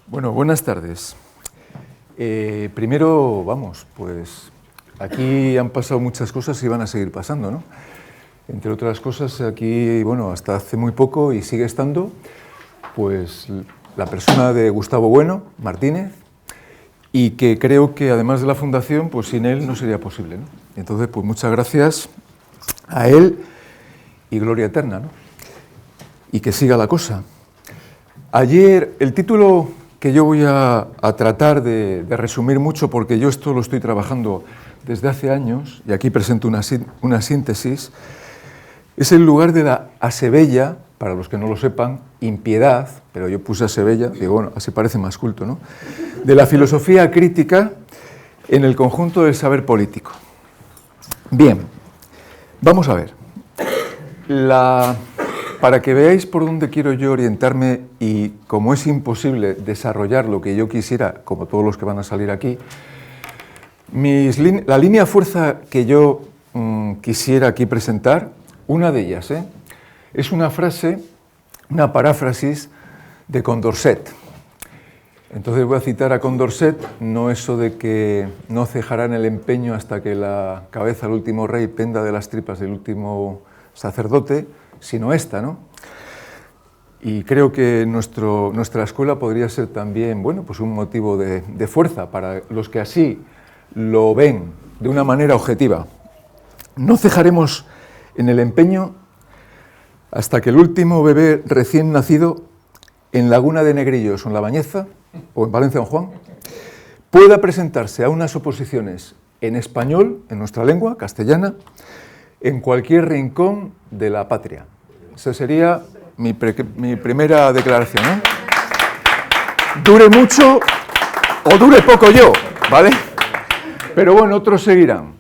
Bueno, buenas tardes. Primero, pues aquí han pasado muchas cosas y van a seguir pasando, ¿no? Entre otras cosas, aquí, hasta hace muy poco y sigue estando, pues la persona de Gustavo Bueno Martínez, y que creo que además de la fundación, pues sin él no sería posible, ¿no? Entonces, pues muchas gracias a él y gloria eterna, ¿no? Y que siga la cosa. Ayer, el título que yo voy a tratar de resumir mucho, porque yo esto lo estoy trabajando desde hace años, y aquí presento una síntesis, es el lugar de la asebella, para los que no lo sepan, impiedad, pero yo puse asebella, digo, bueno, así parece más culto, ¿no?, de la filosofía crítica en el conjunto del saber político. Bien, vamos a ver. Para que veáis por dónde quiero yo orientarme, y como es imposible desarrollar lo que yo quisiera, como todos los que van a salir aquí, la línea fuerza que yo quisiera aquí presentar, una de ellas, es una frase, una paráfrasis de Condorcet. Entonces voy a citar a Condorcet, no eso de que no cejarán el empeño hasta que la cabeza del último rey penda de las tripas del último sacerdote, sino esta, ¿no? Y creo que nuestra escuela podría ser también, pues un motivo de fuerza para los que así lo ven de una manera objetiva. No cejaremos en el empeño hasta que el último bebé recién nacido en Laguna de Negrillos o en La Bañeza o en Valencia Don Juan pueda presentarse a unas oposiciones en español, en nuestra lengua castellana, en cualquier rincón de la patria. Esa sería mi primera declaración, ¿eh? Dure mucho o dure poco yo, ¿vale? Pero bueno, otros seguirán.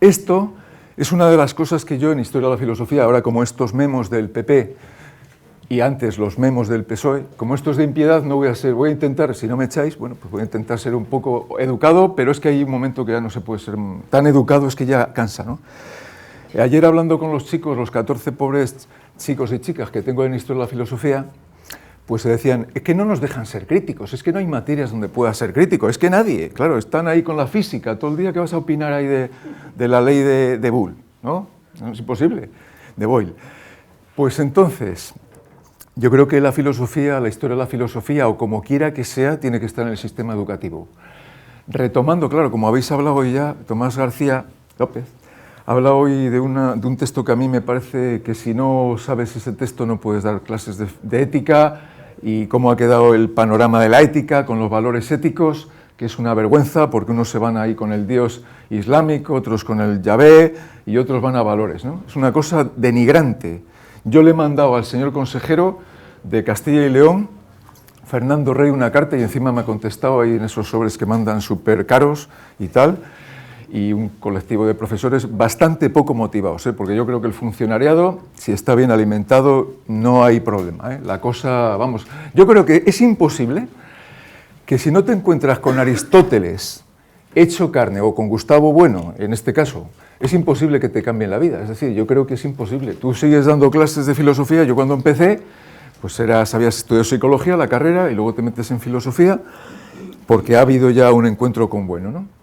Esto es una de las cosas que yo en Historia de la Filosofía, ahora como estos memos del PP y antes los memos del PSOE, como estos de impiedad, voy a intentar, si no me echáis, pues voy a intentar ser un poco educado, pero es que hay un momento que ya no se puede ser tan educado, es que ya cansa, ¿no? Ayer hablando con los chicos, los 14 pobres chicos y chicas que tengo en Historia de la Filosofía, pues se decían, es que no nos dejan ser críticos, es que no hay materias donde pueda ser crítico, es que nadie, claro, están ahí con la física, todo el día que vas a opinar ahí de la ley de Boole, ¿no? No es imposible, de Boyle. Pues entonces, yo creo que la filosofía, la historia de la filosofía, o como quiera que sea, tiene que estar en el sistema educativo. Retomando, claro, como habéis hablado hoy ya, Tomás García López ha hablado hoy de un texto que a mí me parece que si no sabes ese texto no puedes dar clases de ética, y cómo ha quedado el panorama de la ética con los valores éticos, que es una vergüenza porque unos se van ahí con el Dios islámico, otros con el Yahvé y otros van a valores, ¿no? Es una cosa denigrante. Yo le he mandado al señor consejero de Castilla y León, Fernando Rey, una carta y encima me ha contestado ahí en esos sobres que mandan súper caros y tal, y un colectivo de profesores bastante poco motivados, porque yo creo que el funcionariado, si está bien alimentado, no hay problema, La cosa, yo creo que es imposible que si no te encuentras con Aristóteles hecho carne o con Gustavo Bueno, en este caso, es imposible que te cambien la vida. Es decir, yo creo que es imposible. Tú sigues dando clases de filosofía. Yo cuando empecé, pues habías estudiado psicología, la carrera, y luego te metes en filosofía, porque ha habido ya un encuentro con Bueno, ¿no?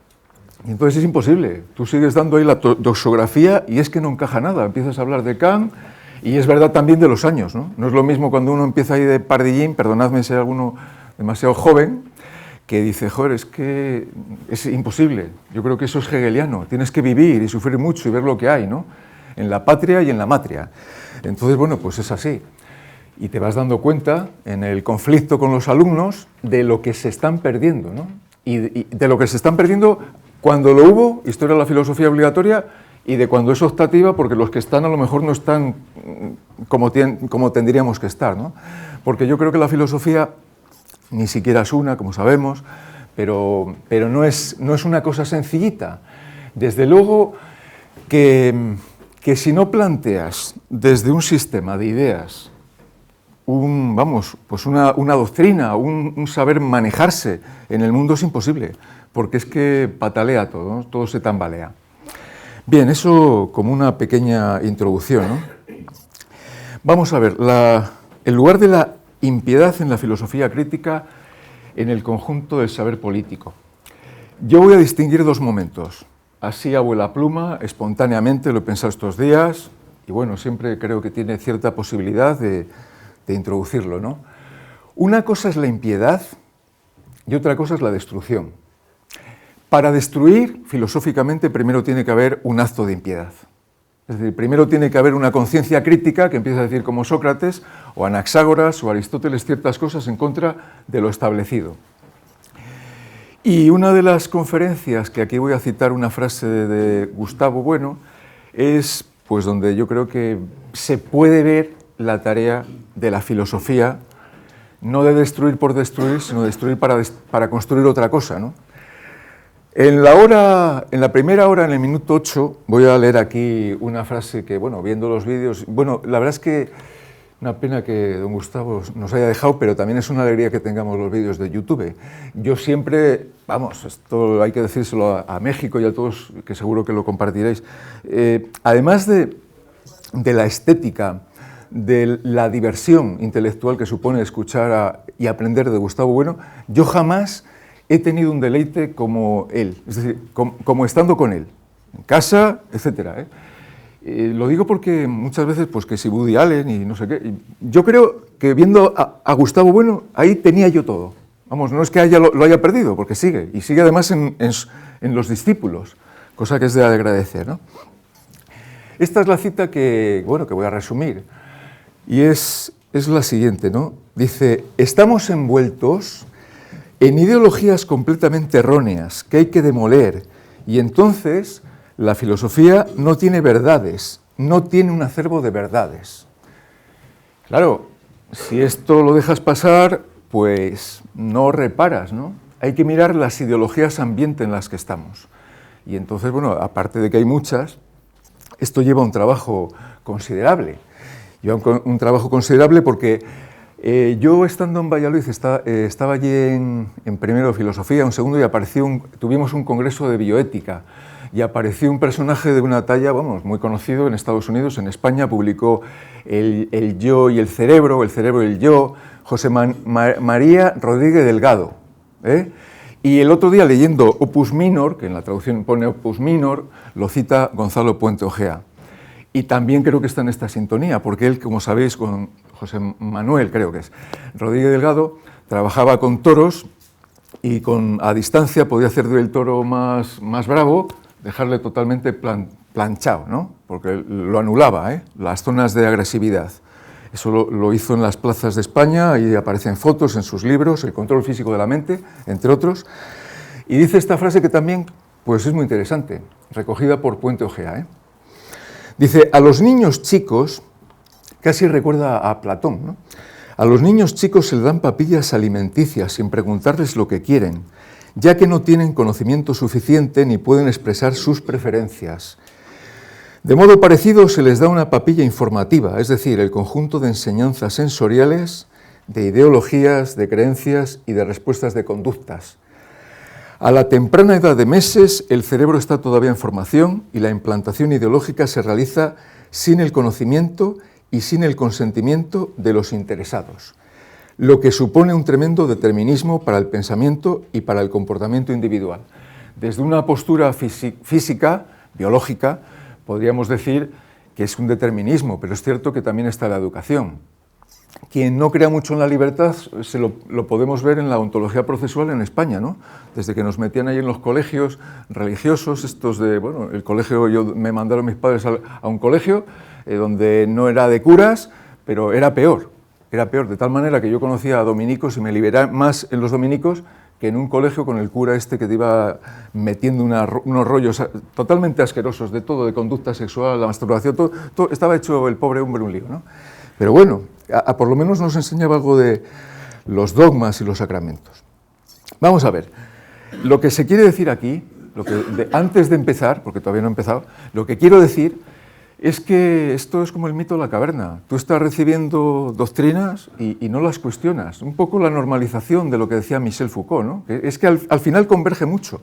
Y entonces es imposible. Tú sigues dando ahí la doxografía y es que no encaja nada. Empiezas a hablar de Kant y es verdad también de los años, ¿no? No es lo mismo cuando uno empieza ahí de pardillín, perdonadme si hay alguno demasiado joven, que dice, joder, es que es imposible. Yo creo que eso es hegeliano. Tienes que vivir y sufrir mucho y ver lo que hay, ¿no? En la patria y en la matria. Entonces, pues es así. Y te vas dando cuenta en el conflicto con los alumnos de lo que se están perdiendo, ¿no? Y de lo que se están perdiendo cuando lo hubo, historia de la filosofía obligatoria, y de cuando es optativa, porque los que están a lo mejor no están como tendríamos que estar, ¿no? Porque yo creo que la filosofía ni siquiera es una, como sabemos, pero no es una cosa sencillita. Desde luego que si no planteas desde un sistema de ideas una doctrina, un saber manejarse en el mundo, es imposible, porque es que patalea todo, ¿no? Todo se tambalea. Bien, eso como una pequeña introducción, ¿no? Vamos a ver, el lugar de la impiedad en la filosofía crítica en el conjunto del saber político. Yo voy a distinguir dos momentos. Así a vuela pluma, espontáneamente, lo he pensado estos días, y bueno, siempre creo que tiene cierta posibilidad de introducirlo, ¿no? Una cosa es la impiedad y otra cosa es la destrucción. Para destruir, filosóficamente, primero tiene que haber un acto de impiedad. Es decir, primero tiene que haber una conciencia crítica que empieza a decir como Sócrates o Anaxágoras o Aristóteles ciertas cosas en contra de lo establecido. Y una de las conferencias, que aquí voy a citar una frase de Gustavo Bueno, es pues donde yo creo que se puede ver la tarea de la filosofía, no de destruir por destruir, sino de destruir para construir otra cosa, ¿no? En la primera hora, en el minuto 8, voy a leer aquí una frase que, bueno, viendo los vídeos, bueno, la verdad es que una pena que don Gustavo nos haya dejado, pero también es una alegría que tengamos los vídeos de YouTube. Yo siempre, vamos, esto hay que decírselo a México y a todos, que seguro que lo compartiréis, además de la estética, de la diversión intelectual que supone escuchar y aprender de Gustavo Bueno, yo jamás he tenido un deleite como él, es decir, como estando con él, en casa, etc. Lo digo porque muchas veces, pues que si Woody Allen y no sé qué, yo creo que viendo a Gustavo Bueno, ahí tenía yo todo. Vamos, no es que lo haya perdido, porque sigue, y sigue además en los discípulos, cosa que es de agradecer, ¿no? Esta es la cita que voy a resumir, y es la siguiente, ¿no? Dice, estamos envueltos en ideologías completamente erróneas que hay que demoler, y entonces la filosofía no tiene verdades, no tiene un acervo de verdades. Claro, si esto lo dejas pasar, pues no reparas, ¿no? Hay que mirar las ideologías ambiente en las que estamos. Y entonces, bueno, aparte de que hay muchas, esto lleva un trabajo considerable. Lleva un trabajo considerable porque yo, estando en Valladolid, estaba allí en primero de filosofía, en segundo, y tuvimos un congreso de bioética, y apareció un personaje de una talla, vamos, muy conocido en Estados Unidos. En España publicó el yo y el cerebro y el yo, José María Rodríguez Delgado. Y el otro día, leyendo Opus Minor, que en la traducción pone Opus Minor, lo cita Gonzalo Puente Ojea. Y también creo que está en esta sintonía, porque él, como sabéis, con José Manuel, creo que es, Rodríguez Delgado, trabajaba con toros y a distancia podía hacer del toro más bravo, dejarle totalmente planchado, ¿no? Porque lo anulaba, las zonas de agresividad. Eso lo hizo en las plazas de España, y aparecen fotos en sus libros, El control físico de la mente, entre otros. Y dice esta frase que también pues, es muy interesante, recogida por Puente Ojea, Dice, a los niños chicos, casi recuerda a Platón, ¿no? A los niños chicos se les dan papillas alimenticias sin preguntarles lo que quieren, ya que no tienen conocimiento suficiente ni pueden expresar sus preferencias. De modo parecido se les da una papilla informativa, es decir, el conjunto de enseñanzas sensoriales, de ideologías, de creencias y de respuestas de conductas. A la temprana edad de meses, el cerebro está todavía en formación y la implantación ideológica se realiza sin el conocimiento y sin el consentimiento de los interesados, lo que supone un tremendo determinismo para el pensamiento y para el comportamiento individual. Desde una postura física, biológica, podríamos decir que es un determinismo, pero es cierto que también está la educación. Quien no crea mucho en la libertad lo podemos ver en la ontología procesual en España, ¿no? Desde que nos metían ahí en los colegios religiosos, el colegio, me mandaron mis padres a un colegio donde no era de curas, pero era peor, de tal manera que yo conocía a dominicos y me liberé más en los dominicos que en un colegio con el cura que te iba metiendo unos rollos totalmente asquerosos de todo, de conducta sexual, la masturbación, todo estaba hecho el pobre hombre un lío, ¿no? Pero bueno, por lo menos nos enseñaba algo de los dogmas y los sacramentos. Vamos a ver, lo que se quiere decir aquí, antes de empezar, porque todavía no he empezado, lo que quiero decir es que esto es como el mito de la caverna. Tú estás recibiendo doctrinas y no las cuestionas. Un poco la normalización de lo que decía Michel Foucault, ¿no? Es que al final converge mucho.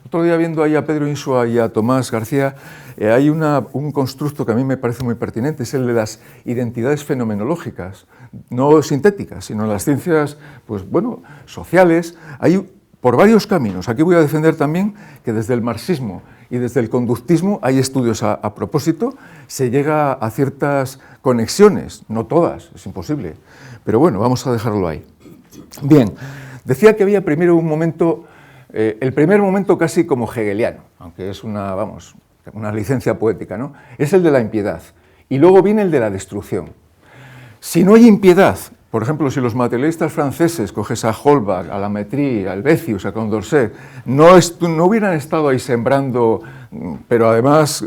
Otro día viendo ahí a Pedro Insua y a Tomás García, hay un constructo que a mí me parece muy pertinente, es el de las identidades fenomenológicas, no sintéticas, sino las ciencias, pues bueno, sociales. Hay por varios caminos. Aquí voy a defender también que desde el marxismo y desde el conductismo hay estudios a propósito, se llega a ciertas conexiones, no todas, es imposible, pero bueno, vamos a dejarlo ahí. Bien, decía que había primero un momento, el primer momento casi como hegeliano, aunque es una licencia poética, ¿no? Es el de la impiedad, y luego viene el de la destrucción. Si no hay impiedad, por ejemplo, si los materialistas franceses, coges a Holbach, a Lametrie, a Helvetius, a Condorcet, no hubieran estado ahí sembrando, pero además,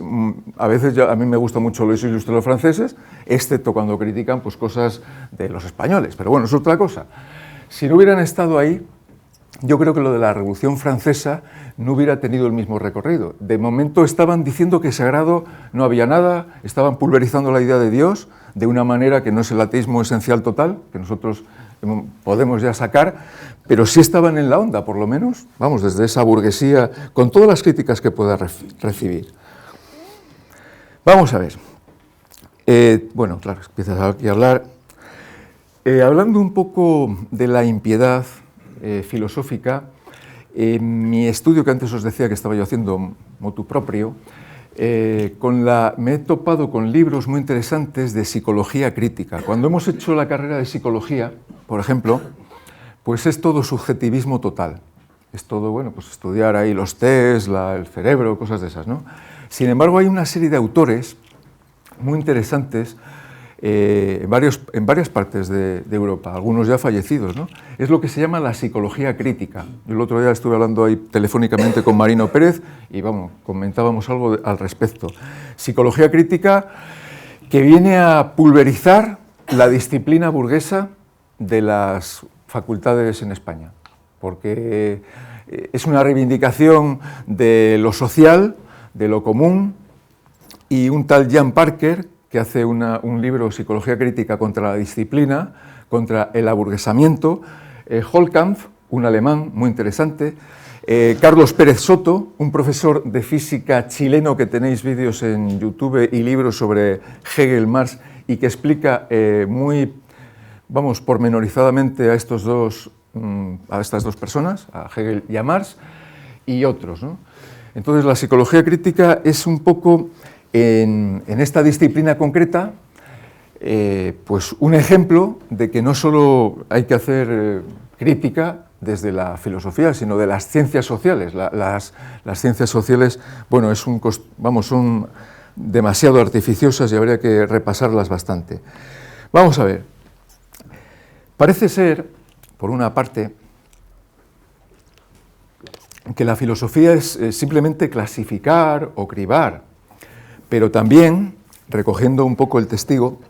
a veces a mí me gusta mucho los ilustres franceses, excepto cuando critican pues, cosas de los españoles, pero bueno, es otra cosa. Si no hubieran estado ahí, yo creo que lo de la Revolución Francesa no hubiera tenido el mismo recorrido. De momento estaban diciendo que sagrado no había nada, estaban pulverizando la idea de Dios de una manera que no es el ateísmo esencial total, que nosotros podemos ya sacar, pero sí estaban en la onda, por lo menos, vamos, desde esa burguesía, con todas las críticas que pueda recibir. Vamos a ver. Bueno, claro, empiezas aquí a hablar. Hablando un poco de la impiedad filosófica, mi estudio que antes os decía que estaba yo haciendo motu proprio, me he topado con libros muy interesantes de psicología crítica. Cuando hemos hecho la carrera de psicología, por ejemplo, pues es todo subjetivismo total. Es todo, bueno, pues estudiar ahí los test, el cerebro, cosas de esas, ¿no? Sin embargo, hay una serie de autores muy interesantes en varias partes de Europa, algunos ya fallecidos, ¿no? Es lo que se llama la psicología crítica. Yo el otro día estuve hablando ahí telefónicamente con Marino Pérez y vamos, comentábamos algo al respecto. Psicología crítica que viene a pulverizar la disciplina burguesa de las facultades en España, porque es una reivindicación de lo social, de lo común, y un tal Jan Parker, que hace un libro, Psicología crítica contra la disciplina, contra el aburguesamiento, Holkampf, un alemán muy interesante, Carlos Pérez Soto, un profesor de física chileno que tenéis vídeos en YouTube y libros sobre Hegel, Marx, y que explica muy, vamos, pormenorizadamente a estas dos personas, a Hegel y a Marx, y otros, ¿no? Entonces, la psicología crítica es un poco, en esta disciplina concreta, pues un ejemplo de que no solo hay que hacer crítica desde la filosofía, sino de las ciencias sociales. Las ciencias sociales, bueno, son demasiado artificiosas y habría que repasarlas bastante. Vamos a ver. Parece ser, por una parte, que la filosofía es simplemente clasificar o cribar, pero también, recogiendo un poco el testigo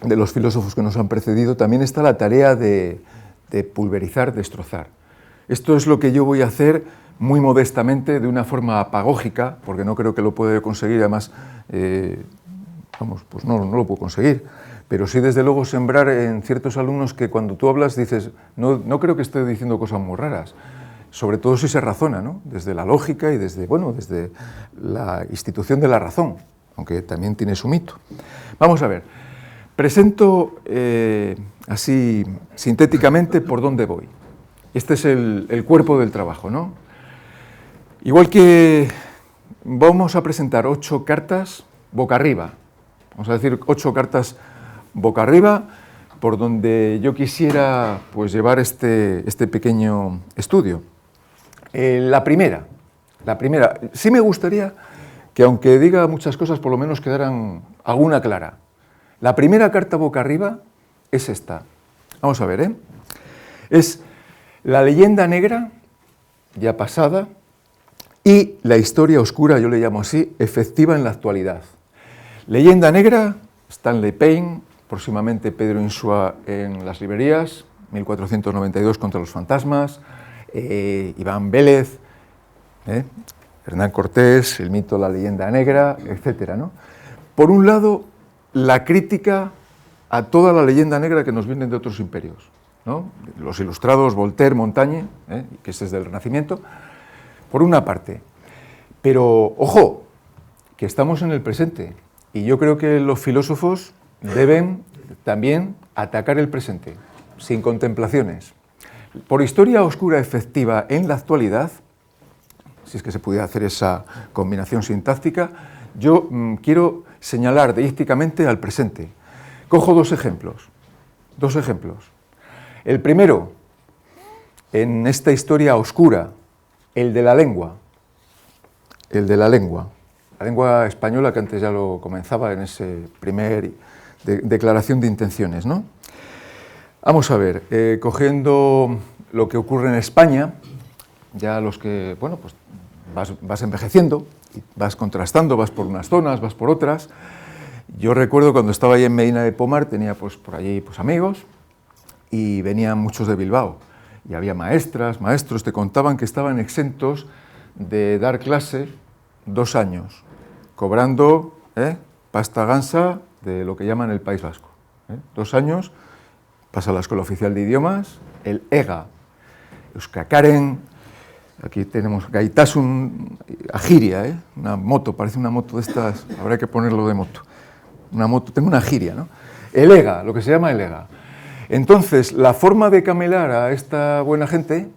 de los filósofos que nos han precedido, también está la tarea de pulverizar, destrozar. Esto es lo que yo voy a hacer muy modestamente, de una forma apagógica, porque no creo que lo pueda conseguir, además, pues no lo puedo conseguir, pero sí desde luego sembrar en ciertos alumnos que cuando tú hablas dices, no creo que esté diciendo cosas muy raras, sobre todo si se razona, ¿no? Desde la lógica y desde la institución de la razón, aunque también tiene su mito. Vamos a ver, presento así sintéticamente por dónde voy. Este es el cuerpo del trabajo, ¿no? Igual que vamos a presentar 8 cartas boca arriba, vamos a decir 8 cartas boca arriba, por donde yo quisiera pues, llevar este pequeño estudio. La primera, sí me gustaría que aunque diga muchas cosas, por lo menos quedaran alguna clara. La primera carta boca arriba es esta. Vamos a ver, ¿eh? Es la leyenda negra, ya pasada, y la historia oscura, yo le llamo así, efectiva en la actualidad. Leyenda negra, Stanley Payne, próximamente Pedro Insua en las librerías, 1492 contra los fantasmas, Iván Vélez, Hernán Cortés, el mito, la leyenda negra, etcétera, ¿no? Por un lado, la crítica a toda la leyenda negra que nos viene de otros imperios, ¿no? Los ilustrados, Voltaire, Montaigne, que es desde el Renacimiento. por una parte. Pero, ojo, que estamos en el presente, y yo creo que los filósofos deben también atacar el presente, sin contemplaciones. Por historia oscura efectiva en la actualidad, si es que se pudiera hacer esa combinación sintáctica, yo quiero señalar deísticamente al presente. Cojo dos ejemplos. El primero, en esta historia oscura, el de la lengua. La lengua española, que antes ya lo comenzaba en ese primer declaración de intenciones, ¿no? Vamos a ver, cogiendo lo que ocurre en España, ya los que, bueno, pues vas envejeciendo, vas contrastando, vas por unas zonas, vas por otras. Yo recuerdo cuando estaba ahí en Medina de Pomar, tenía pues por allí pues amigos y venían muchos de Bilbao. Y había maestras, maestros, te contaban que estaban exentos de dar clase 2 años, cobrando pasta gansa de lo que llaman el País Vasco. 2 años, pasa a la Escuela Oficial de Idiomas, el EGA, Euskakaren, aquí tenemos Gaitasun Agiria, una moto, parece una moto de estas, habrá que ponerlo de moto. Una moto, tengo una giria, ¿no? El EGA, lo que se llama el EGA. Entonces, la forma de camelar a esta buena gente,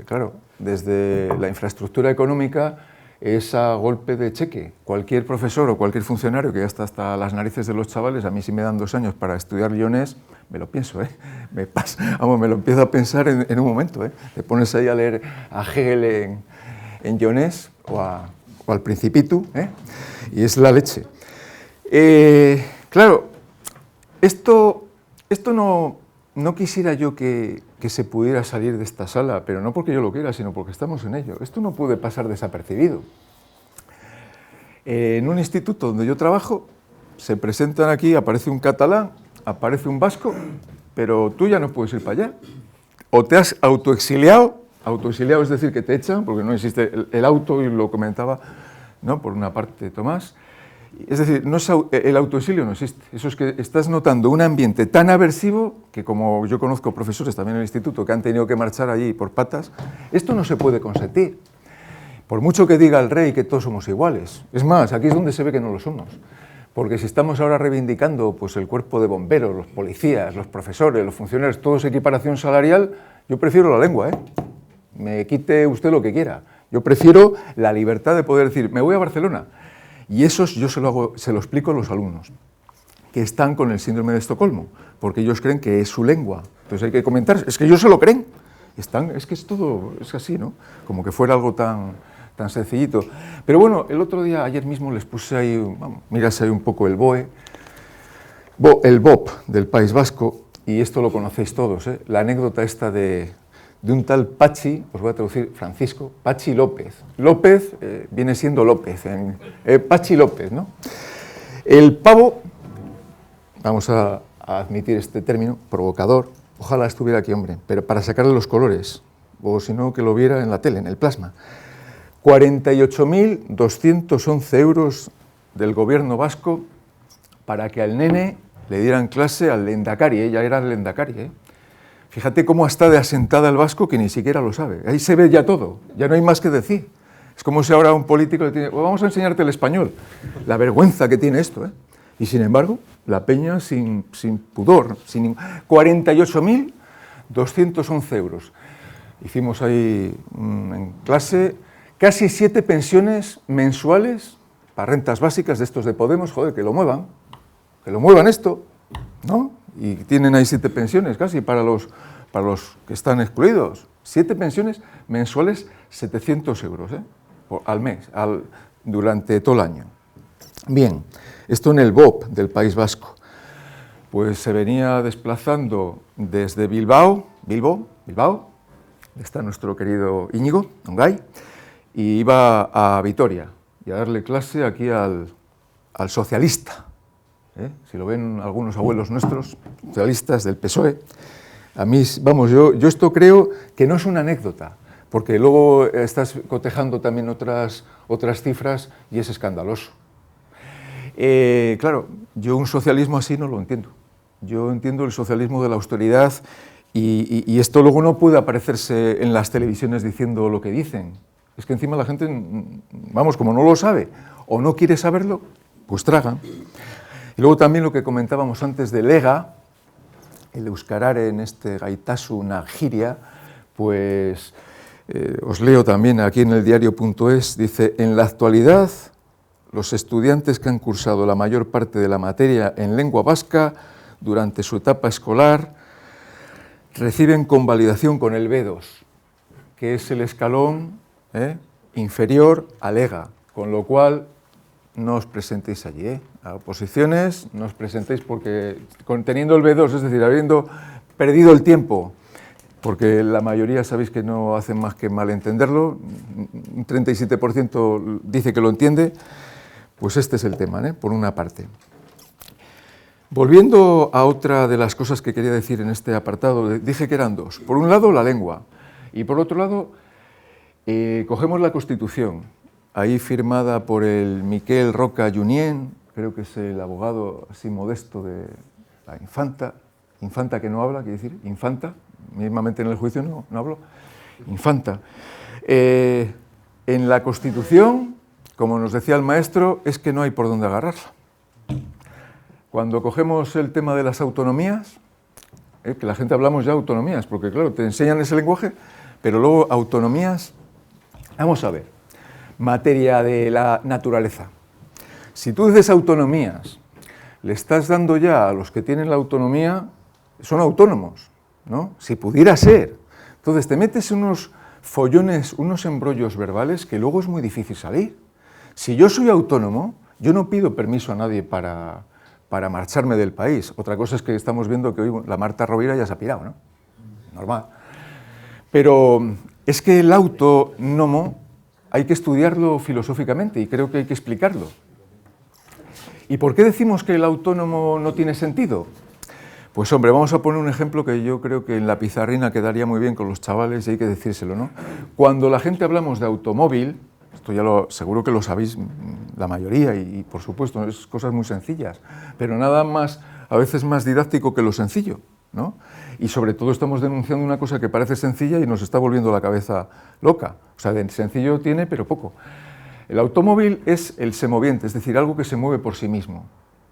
claro, desde la infraestructura económica, es a golpe de cheque. Cualquier profesor o cualquier funcionario que ya está hasta las narices de los chavales, a mí si me dan 2 años para estudiar lionés, me lo pienso, me lo empiezo a pensar en un momento. Te pones ahí a leer a Hegel en lionés o al Principito, y es la leche. Claro, esto no quisiera yo que se pudiera salir de esta sala, pero no porque yo lo quiera, sino porque estamos en ello. Esto no puede pasar desapercibido. En un instituto donde yo trabajo, se presentan aquí, aparece un catalán, aparece un vasco, pero tú ya no puedes ir para allá. O te has autoexiliado es decir, que te echan, porque no existe el auto, y lo comentaba, ¿no?, por una parte Tomás. Es decir, el autoexilio no existe. Eso es que estás notando un ambiente tan aversivo que, como yo conozco profesores también en el instituto que han tenido que marchar allí por patas, esto no se puede consentir. Por mucho que diga el rey que todos somos iguales. Es más, aquí es donde se ve que no lo somos. Porque si estamos ahora reivindicando pues, el cuerpo de bomberos, los policías, los profesores, los funcionarios, todos equiparación salarial, yo prefiero la lengua, Me quite usted lo que quiera. Yo prefiero la libertad de poder decir, me voy a Barcelona. Y eso yo se lo explico a los alumnos, que están con el síndrome de Estocolmo, porque ellos creen que es su lengua. Entonces hay que comentar, es que ellos se lo creen. Es que es todo, es así, ¿no? Como que fuera algo tan sencillito. Pero bueno, el otro día, ayer mismo, les puse ahí, mirase ahí un poco el BOE, el BOP del País Vasco, y esto lo conocéis todos, la anécdota esta de un tal Pachi, os voy a traducir Francisco, Pachi López. López viene siendo López, Pachi López, ¿no? El pavo, vamos a admitir este término, provocador, ojalá estuviera aquí, hombre, pero para sacarle los colores, o si no, que lo viera en la tele, en el plasma. 48.211 euros del gobierno vasco para que al nene le dieran clase al lehendakari, ya era el lehendakari, Fíjate cómo está de asentada el vasco que ni siquiera lo sabe. Ahí se ve ya todo, ya no hay más que decir. Es como si ahora un político le tiene, vamos a enseñarte el español. La vergüenza que tiene esto, Y sin embargo, la peña sin pudor, 48.211 euros. Hicimos ahí en clase casi 7 pensiones mensuales para rentas básicas de estos de Podemos, joder, que lo muevan esto, ¿no? Y tienen ahí 7 pensiones casi para los que están excluidos. 7 pensiones mensuales, 700 euros al mes, durante todo el año. Bien, esto en el BOP del País Vasco. Pues se venía desplazando desde Bilbao, está nuestro querido Íñigo, Ongay, y iba a Vitoria y a darle clase aquí al socialista. Si lo ven algunos abuelos nuestros, socialistas del PSOE, a mí, vamos, yo esto creo que no es una anécdota, porque luego estás cotejando también otras cifras y es escandaloso. Claro, yo un socialismo así no lo entiendo. Yo entiendo el socialismo de la austeridad y esto luego no puede aparecerse en las televisiones diciendo lo que dicen. Es que encima la gente, vamos, como no lo sabe o no quiere saberlo, pues traga. Y luego también lo que comentábamos antes del ega, el euskarare en este gaitasu nagiria, pues os leo también aquí en el diario.es, dice: en la actualidad los estudiantes que han cursado la mayor parte de la materia en lengua vasca durante su etapa escolar reciben convalidación con el B2, que es el escalón inferior al EGA, con lo cual no os presentéis allí, a oposiciones, no os presentéis porque teniendo el B2, es decir, habiendo perdido el tiempo, porque la mayoría sabéis que no hacen más que malentenderlo, un 37% dice que lo entiende, pues este es el tema, por una parte. Volviendo a otra de las cosas que quería decir en este apartado, dije que eran dos. Por un lado, la lengua, y por otro lado, cogemos la Constitución, ahí firmada por el Miquel Roca Junyent, creo que es el abogado así modesto de la infanta que no habla, quiere decir, infanta, mismamente en el juicio no hablo, infanta. En la Constitución, como nos decía el maestro, es que no hay por dónde agarrarla. Cuando cogemos el tema de las autonomías, que la gente hablamos ya de autonomías, porque claro, te enseñan ese lenguaje, pero luego autonomías, vamos a ver, materia de la naturaleza. Si tú dices autonomías, le estás dando ya a los que tienen la autonomía, son autónomos, ¿no? Si pudiera ser. Entonces te metes unos follones, unos embrollos verbales que luego es muy difícil salir. Si yo soy autónomo, yo no pido permiso a nadie para marcharme del país. Otra cosa es que estamos viendo que hoy la Marta Rovira ya se ha pirado, ¿no? Normal. Pero es que el autónomo hay que estudiarlo filosóficamente y creo que hay que explicarlo. ¿Y por qué decimos que el autónomo no tiene sentido? Pues hombre, vamos a poner un ejemplo que yo creo que en la pizarrina quedaría muy bien con los chavales y hay que decírselo, ¿no? Cuando la gente hablamos de automóvil, esto ya seguro que lo sabéis la mayoría y por supuesto, es cosas muy sencillas, pero nada más, a veces más didáctico que lo sencillo, ¿no? Y sobre todo estamos denunciando una cosa que parece sencilla y nos está volviendo la cabeza loca. O sea, de sencillo tiene, pero poco. El automóvil es el semoviente, es decir, algo que se mueve por sí mismo.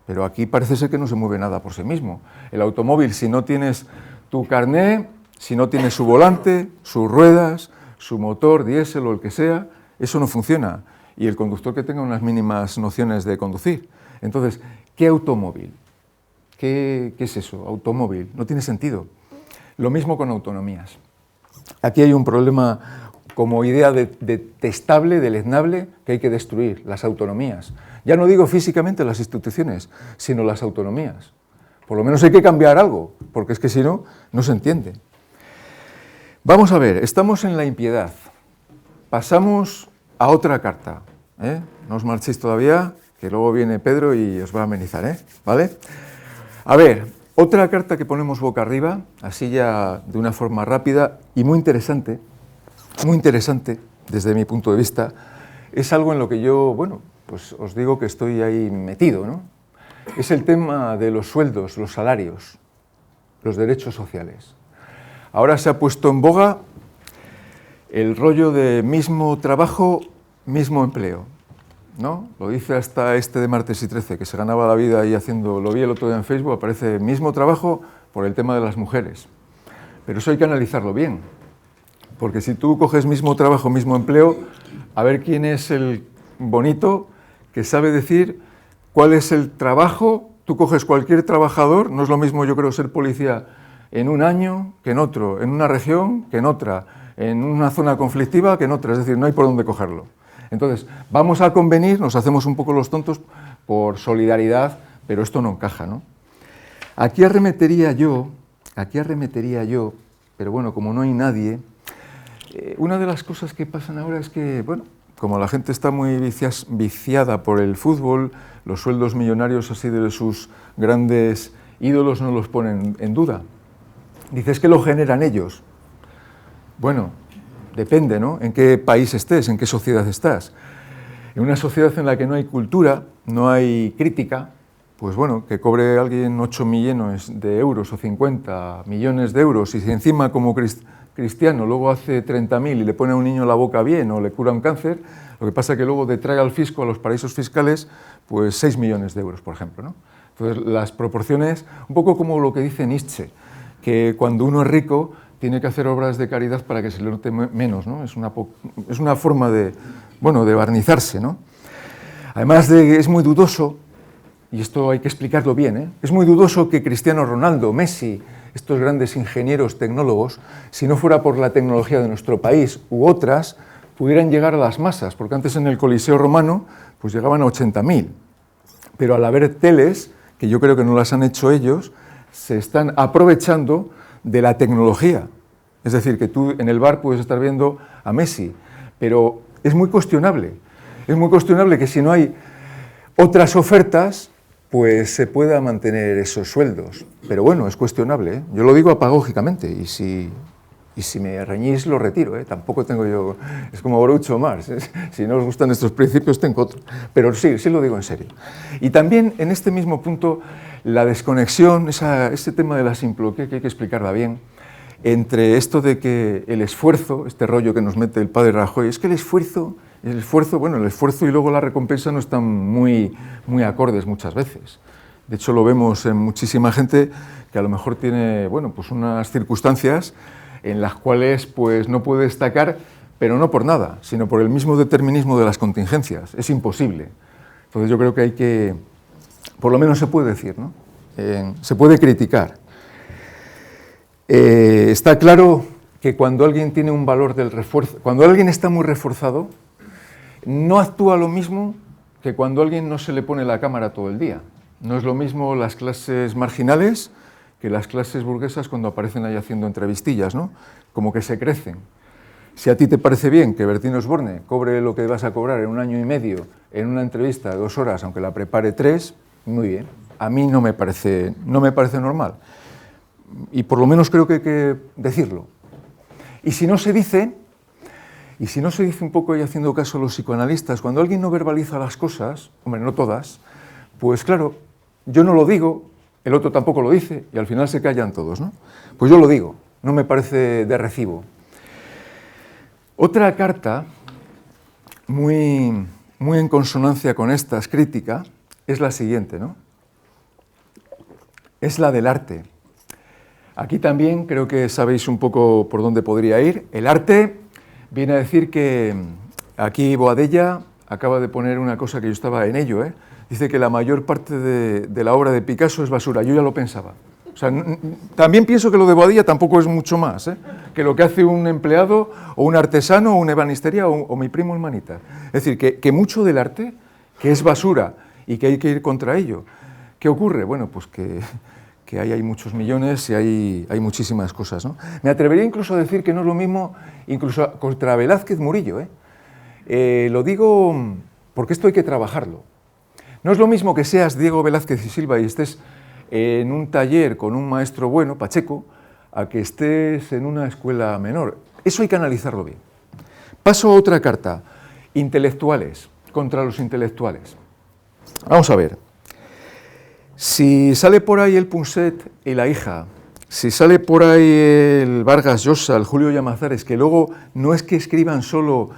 Pero aquí parece ser que no se mueve nada por sí mismo. El automóvil, si no tienes tu carné, si no tienes su volante, sus ruedas, su motor, diésel o el que sea, eso no funciona. Y el conductor que tenga unas mínimas nociones de conducir. Entonces, ¿qué automóvil? ¿Qué es eso? Automóvil. No tiene sentido. Lo mismo con autonomías. Aquí hay un problema como idea detestable, deleznable, que hay que destruir, las autonomías. Ya no digo físicamente las instituciones, sino las autonomías. Por lo menos hay que cambiar algo, porque es que si no, no se entiende. Vamos a ver, estamos en la impiedad. Pasamos a otra carta. No os marchéis todavía, que luego viene Pedro y os va a amenizar, ¿vale? A ver, otra carta que ponemos boca arriba, así ya de una forma rápida y muy interesante desde mi punto de vista, es algo en lo que yo, bueno, pues os digo que estoy ahí metido, ¿no? Es el tema de los sueldos, los salarios, los derechos sociales. Ahora se ha puesto en boga el rollo de mismo trabajo, mismo empleo, ¿no? Lo dice hasta este de Martes y 13, que se ganaba la vida ahí haciendo, lo vi el otro día en Facebook, aparece mismo trabajo por el tema de las mujeres. Pero eso hay que analizarlo bien, porque si tú coges mismo trabajo, mismo empleo, a ver quién es el bonito que sabe decir cuál es el trabajo. Tú coges cualquier trabajador, no es lo mismo yo creo ser policía en un año que en otro, en una región que en otra, en una zona conflictiva que en otra, es decir, no hay por dónde cogerlo. Entonces, vamos a convenir, nos hacemos un poco los tontos por solidaridad, pero esto no encaja, ¿no? Aquí arremetería yo, pero bueno, como no hay nadie, una de las cosas que pasan ahora es que, bueno, como la gente está muy viciada por el fútbol, los sueldos millonarios así de sus grandes ídolos no los ponen en duda. Dices que lo generan ellos. Bueno, depende, ¿no? En qué país estés, en qué sociedad estás. En una sociedad en la que no hay cultura, no hay crítica, pues bueno, que cobre alguien 8 millones de euros o 50 millones de euros y si encima como cristiano luego hace 30.000 y le pone a un niño la boca bien o le cura un cáncer, lo que pasa es que luego detrae al fisco, a los paraísos fiscales, pues 6 millones de euros, por ejemplo, ¿no? Entonces, las proporciones, un poco como lo que dice Nietzsche, que cuando uno es rico tiene que hacer obras de caridad para que se le note menos, ¿no? Es una forma de, bueno, de barnizarse, ¿no? Además de que es muy dudoso, y esto hay que explicarlo bien, ¿eh? Es muy dudoso que Cristiano Ronaldo, Messi, estos grandes ingenieros tecnólogos, si no fuera por la tecnología de nuestro país u otras, pudieran llegar a las masas, porque antes en el Coliseo romano pues llegaban a 80.000, pero al haber teles, que yo creo que no las han hecho ellos, se están aprovechando de la tecnología. Es decir, que tú en el bar puedes estar viendo a Messi, pero es muy cuestionable que si no hay otras ofertas, pues se pueda mantener esos sueldos. Pero bueno, es cuestionable, ¿eh? Yo lo digo apagógicamente, y si me reñís lo retiro, ¿eh? Tampoco tengo yo, es como Groucho Marx, ¿eh? Si no os gustan estos principios tengo otro, pero sí lo digo en serio. Y también en este mismo punto, la desconexión, ese tema de la simploquía que hay que explicarla bien, entre esto de que el esfuerzo, este rollo que nos mete el padre Rajoy, es que el esfuerzo y luego la recompensa no están muy acordes muchas veces. De hecho, lo vemos en muchísima gente que a lo mejor tiene, bueno, pues unas circunstancias en las cuales pues no puede destacar, pero no por nada, sino por el mismo determinismo de las contingencias. Es imposible. Entonces yo creo que hay que, por lo menos se puede decir, ¿no? Se puede criticar. Está claro que cuando alguien tiene un valor del refuerzo, cuando alguien está muy reforzado, no actúa lo mismo que cuando a alguien no se le pone la cámara todo el día. No es lo mismo las clases marginales que las clases burguesas cuando aparecen ahí haciendo entrevistillas, ¿no? Como que se crecen. Si a ti te parece bien que Bertín Osborne cobre lo que vas a cobrar en 1 año y medio en una entrevista de 2 horas, aunque la prepare 3, muy bien. A mí no me parece normal. Y por lo menos creo que hay que decirlo. Y si no se dice un poco, y haciendo caso a los psicoanalistas, cuando alguien no verbaliza las cosas, hombre, no todas, pues claro, yo no lo digo, el otro tampoco lo dice, y al final se callan todos, ¿no? Pues yo lo digo, no me parece de recibo. Otra carta, muy en consonancia con esta crítica, es la siguiente, ¿no? Es la del arte. Aquí también creo que sabéis un poco por dónde podría ir. El arte viene a decir que aquí Boadella acaba de poner una cosa que yo estaba en ello, ¿eh? Dice que la mayor parte de la obra de Picasso es basura. Yo ya lo pensaba. O sea, también pienso que lo de Boadella tampoco es mucho más, ¿eh? Que lo que hace un empleado o un artesano o una ebanistería o mi primo hermanita. Es decir, que mucho del arte, que es basura y que hay que ir contra ello. ¿Qué ocurre? Bueno, pues que ahí hay muchos millones y hay muchísimas cosas, ¿no? Me atrevería incluso a decir que no es lo mismo, incluso contra Velázquez Murillo, ¿eh? Lo digo porque esto hay que trabajarlo. No es lo mismo que seas Diego Velázquez y Silva y estés en un taller con un maestro bueno, Pacheco, a que estés en una escuela menor. Eso hay que analizarlo bien. Paso a otra carta. Intelectuales, contra los intelectuales. Vamos a ver. Si sale por ahí el Punset y la hija, si sale por ahí el Vargas Llosa, el Julio Llamazares, que luego no es que escriban solo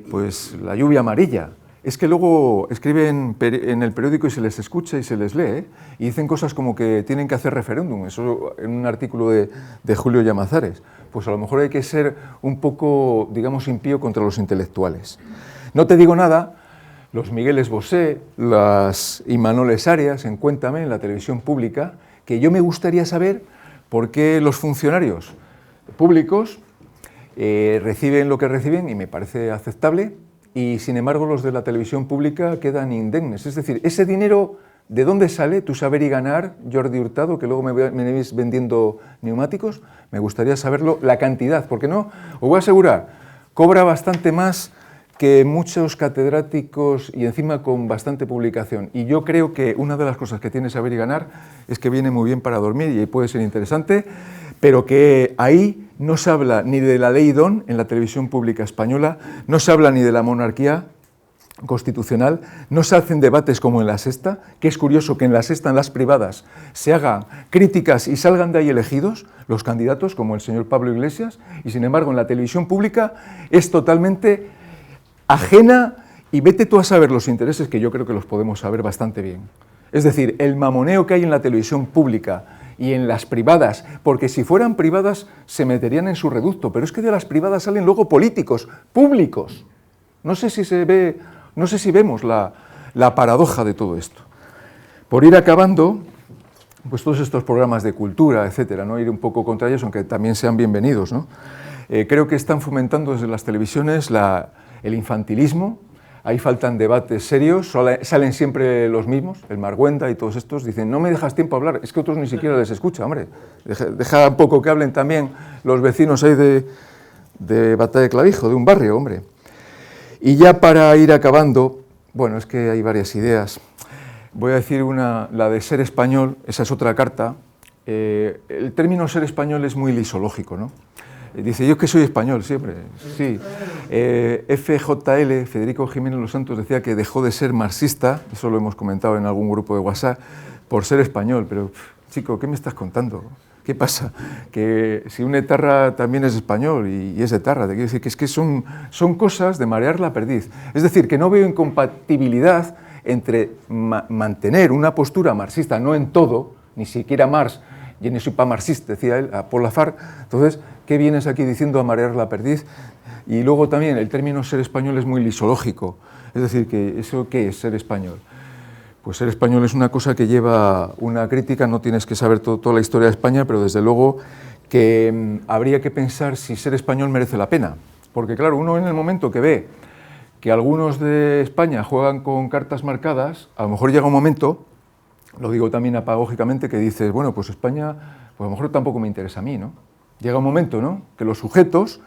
pues la lluvia amarilla, es que luego escriben en el periódico y se les escucha y se les lee, ¿eh? Y dicen cosas como que tienen que hacer referéndum, eso en un artículo de Julio Llamazares. Pues a lo mejor hay que ser un poco, digamos, impío contra los intelectuales. No te digo nada, los Migueles Bosé, las Imanoles Arias, en Cuéntame, en la televisión pública, que yo me gustaría saber por qué los funcionarios públicos reciben lo que reciben, y me parece aceptable, y sin embargo los de la televisión pública quedan indemnes. Es decir, ese dinero, ¿de dónde sale? Tu saber y ganar, Jordi Hurtado, que luego me veis vendiendo neumáticos, me gustaría saberlo, la cantidad, porque no, os voy a asegurar, cobra bastante más que muchos catedráticos y encima con bastante publicación. Y yo creo que una de las cosas que tiene Saber y Ganar es que viene muy bien para dormir y puede ser interesante, pero que ahí no se habla ni de la ley Don en la televisión pública española, no se habla ni de la monarquía, constitucional, no se hacen debates como en La Sexta, que es curioso que en La Sexta, en las privadas, se hagan críticas y salgan de ahí elegidos los candidatos, como el señor Pablo Iglesias, y sin embargo en la televisión pública es totalmente ajena y vete tú a saber los intereses, que yo creo que los podemos saber bastante bien. Es decir, el mamoneo que hay en la televisión pública y en las privadas, porque si fueran privadas se meterían en su reducto, pero es que de las privadas salen luego políticos, públicos. No sé si vemos la paradoja de todo esto. Por ir acabando, pues todos estos programas de cultura, etcétera, ¿no? Ir un poco contra ellos, aunque también sean bienvenidos, ¿no? Creo que están fomentando desde las televisiones el infantilismo. Ahí faltan debates serios, salen siempre los mismos, el Margüenda y todos estos, dicen, no me dejas tiempo a hablar, es que otros ni siquiera les escucha, hombre, deja un poco que hablen también los vecinos ahí de Batalla de Clavijo, de un barrio, hombre. Y ya para ir acabando, bueno, es que hay varias ideas, voy a decir la de ser español, esa es otra carta, el término ser español es muy lisológico, ¿no? Dice, yo es que soy español, siempre, sí. FJL, Federico Jiménez Los Santos, decía que dejó de ser marxista, eso lo hemos comentado en algún grupo de WhatsApp, por ser español, pero chico, ¿qué me estás contando? ¿Qué pasa? Que si un etarra también es español y es etarra, te quiero decir que es que son cosas de marear la perdiz. Es decir, que no veo incompatibilidad entre mantener una postura marxista, no en todo, ni siquiera Marx, je ne suis pas marxiste, decía él, a Paul Lafargue. Entonces, ¿qué vienes aquí diciendo a marear la perdiz? Y luego también el término ser español es muy lisológico, es decir, que ¿eso qué es ser español? Pues ser español es una cosa que lleva una crítica, no tienes que saber toda la historia de España, pero desde luego que habría que pensar si ser español merece la pena, porque claro, uno en el momento que ve que algunos de España juegan con cartas marcadas, a lo mejor llega un momento, lo digo también apagógicamente, que dices, bueno, pues España, pues a lo mejor tampoco me interesa a mí, ¿no? Llega un momento, ¿no?, que los sujetos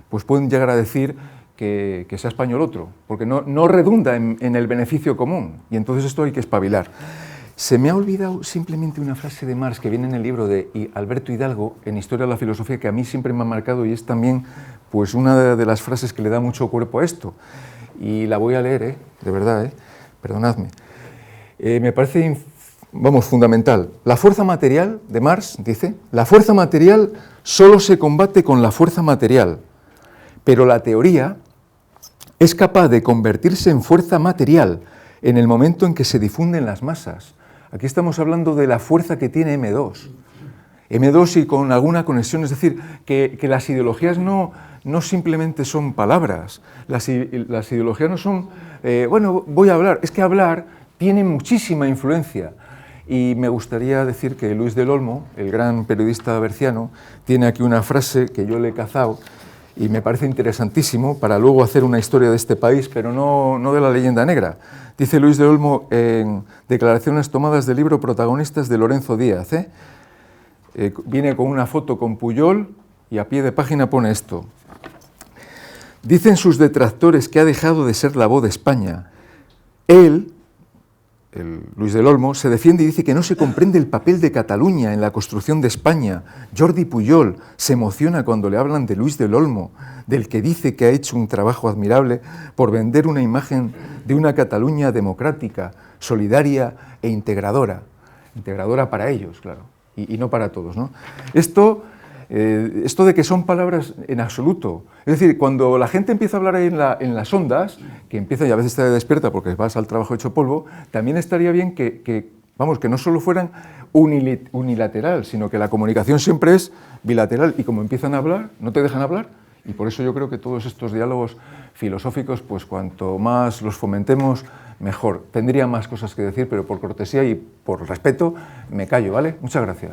pues pueden llegar a decir que sea español otro, porque no redunda en el beneficio común, y entonces esto hay que espabilar. Se me ha olvidado simplemente una frase de Marx que viene en el libro de Alberto Hidalgo, en Historia de la Filosofía, que a mí siempre me ha marcado y es también pues, una de las frases que le da mucho cuerpo a esto. Y la voy a leer, de verdad, perdonadme. Me parece fundamental. La fuerza material, de Marx, dice, la fuerza material solo se combate con la fuerza material, pero la teoría es capaz de convertirse en fuerza material en el momento en que se difunden las masas. Aquí estamos hablando de la fuerza que tiene M2. M2 y con alguna conexión, es decir, que las ideologías no simplemente son palabras, las ideologías no son, bueno, voy a hablar, es que hablar tiene muchísima influencia. Y me gustaría decir que Luis del Olmo, el gran periodista berciano, tiene aquí una frase que yo le he cazado y me parece interesantísimo para luego hacer una historia de este país, pero no de la leyenda negra. Dice Luis del Olmo en declaraciones tomadas del libro Protagonistas de Lorenzo Díaz. Viene con una foto con Pujol y a pie de página pone esto. Dicen sus detractores que ha dejado de ser la voz de España. Él, Luis del Olmo, se defiende y dice que no se comprende el papel de Cataluña en la construcción de España. Jordi Pujol se emociona cuando le hablan de Luis del Olmo, del que dice que ha hecho un trabajo admirable por vender una imagen de una Cataluña democrática, solidaria e integradora. Integradora para ellos, claro, y no para todos, ¿no? Esto de que son palabras en absoluto. Es decir, cuando la gente empieza a hablar ahí en las ondas, que empieza y a veces te despierta porque vas al trabajo hecho polvo, también estaría bien que no solo fueran unilateral, sino que la comunicación siempre es bilateral y como empiezan a hablar, no te dejan hablar, y por eso yo creo que todos estos diálogos filosóficos, pues cuanto más los fomentemos, mejor. Tendría más cosas que decir, pero por cortesía y por respeto me callo, ¿vale? Muchas gracias.